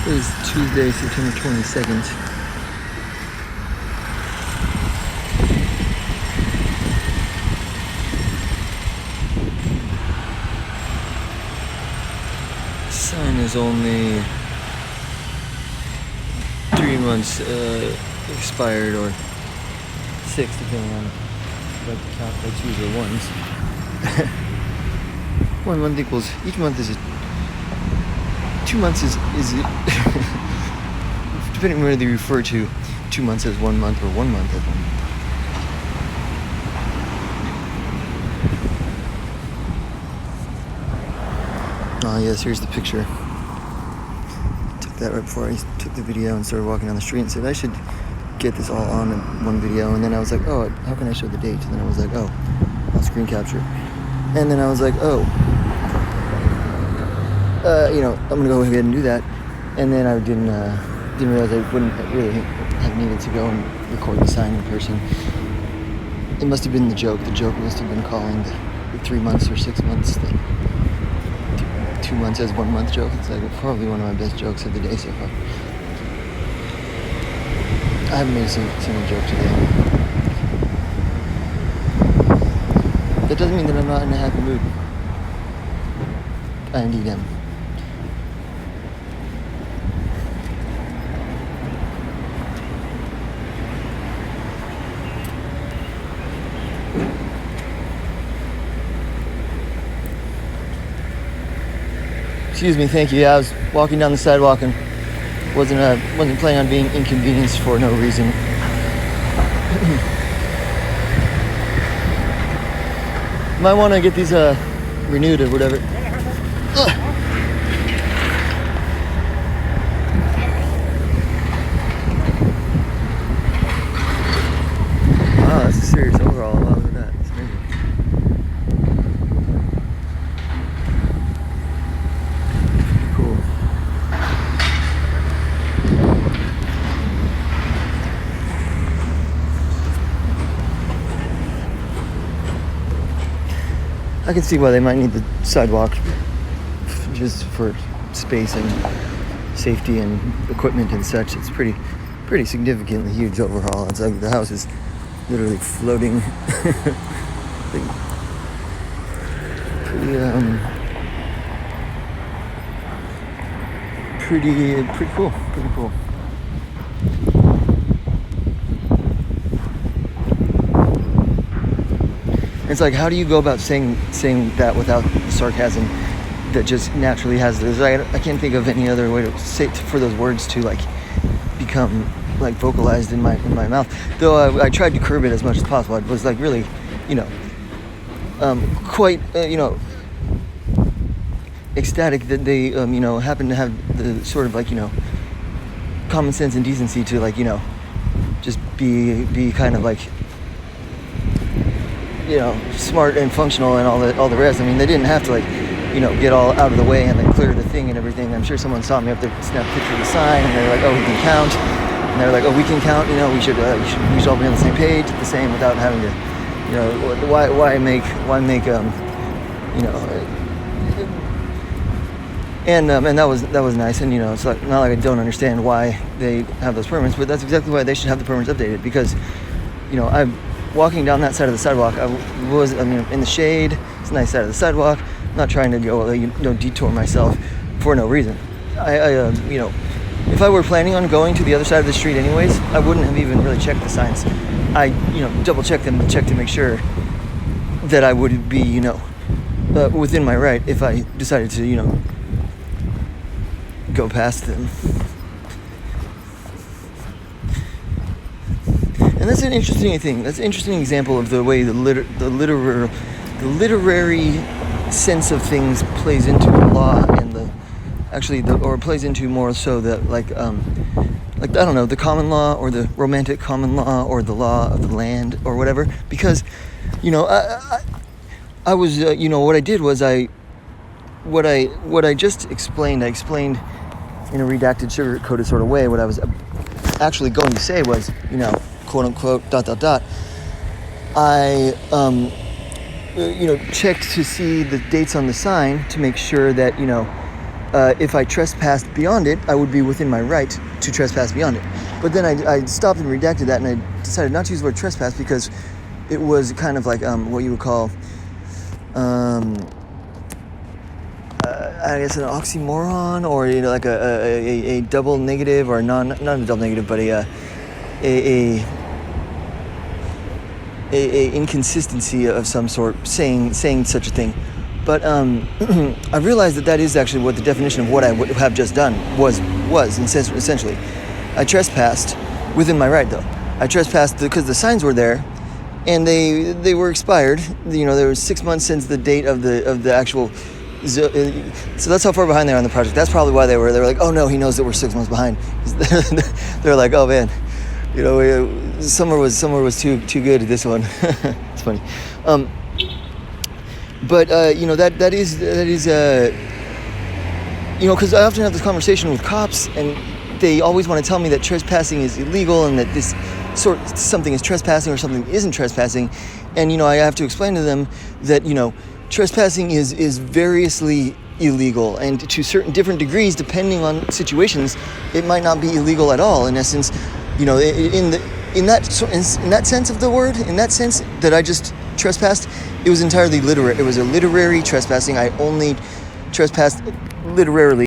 It is Tuesday, September 22nd. Sign is only 3 months expired, or 6 depending on if I count by 2s or 1s. 1 month equals, each month is 2 months is depending on whether you refer to 2 months as 1 month or 1 month as 1 month. Oh yes, here's the picture. Took that right before I took the video and started walking down the street and said I should get this all on in one video. And then I was like, oh, how can I show the date? And then I was like, oh, I'll screen capture it. And then I was like, oh, I'm gonna go ahead and do that. And then I didn't realize I wouldn't really have needed to go and record the sign in person. It must have been the joke. The joke must have been calling the 3 months or 6 months, the 2 months as 1 month joke. It's like probably one of my best jokes of the day so far. I haven't made a single joke today. That doesn't mean that I'm not in a happy mood. I indeed am. Excuse me, thank you. Yeah, I was walking down the sidewalk and wasn't planning on being inconvenienced for no reason. Might want to get these renewed or whatever. Wow, that's a serious overhaul. Wow, look at that. It's amazing. Cool. I can see why they might need the sidewalk just for space and safety and equipment and such. It's pretty significantly huge overhaul. It's like the house is literally floating. Pretty cool. It's like, how do you go about saying that without sarcasm that just naturally has this? I can't think of any other way to say for those words to like become like vocalized in my mouth. Though I tried to curb it as much as possible. It was like really, quite ecstatic that they happen to have the sort of like common sense and decency to like just be kind of like smart and functional and all the rest. I mean, they didn't have to like get all out of the way and then clear the thing and everything. I'm sure someone saw me up there, snap a picture of the sign, and they're like, oh, we can count. And they're like, oh, we can count. We should all be on the same page, the same, without having to why make and that was nice. And it's like not like I don't understand why they have those permits, but that's exactly why they should have the permits updated, because I'm walking down that side of the sidewalk. I was in the shade. It's a nice side of the sidewalk. I'm not trying to go detour myself for no reason. If I were planning on going to the other side of the street anyways, I wouldn't have even really checked the signs. I double checked them, checked to make sure that I would be within my right if I decided to go past them. And that's an interesting thing. That's an interesting example of the way the literary sense of things plays into the law and or plays into more so that like I don't know, the common law or the romantic common law or the law of the land or whatever. Because I was what I did was what I just explained. I explained in a redacted, sugar-coated sort of way. What I was actually going to say was quote unquote ... I checked to see the dates on the sign to make sure that if I trespassed beyond it, I would be within my right to trespass beyond it. But then I stopped and redacted that, and I decided not to use the word trespass because it was kind of like what you would call, I guess, an oxymoron, or like a double negative, or not a double negative, but a inconsistency of some sort, saying such a thing. But I realized that is actually what the definition of what I would have just done was essentially. I trespassed within my right, though. I trespassed because the signs were there, and they were expired. There was 6 months since the date of the actual. So that's how far behind they are on the project. That's probably why they were like, oh no, he knows that we're 6 months behind. They're like, oh man, summer was too good at this one. It's funny. But that is because I often have this conversation with cops, and they always want to tell me that trespassing is illegal, and that something is trespassing or something isn't trespassing, and I have to explain to them that trespassing is variously illegal, and to certain different degrees, depending on situations, it might not be illegal at all. In essence, in that sense of the word, in that sense that I just trespassed, it was entirely literary. It was a literary trespassing. I only trespassed literarily.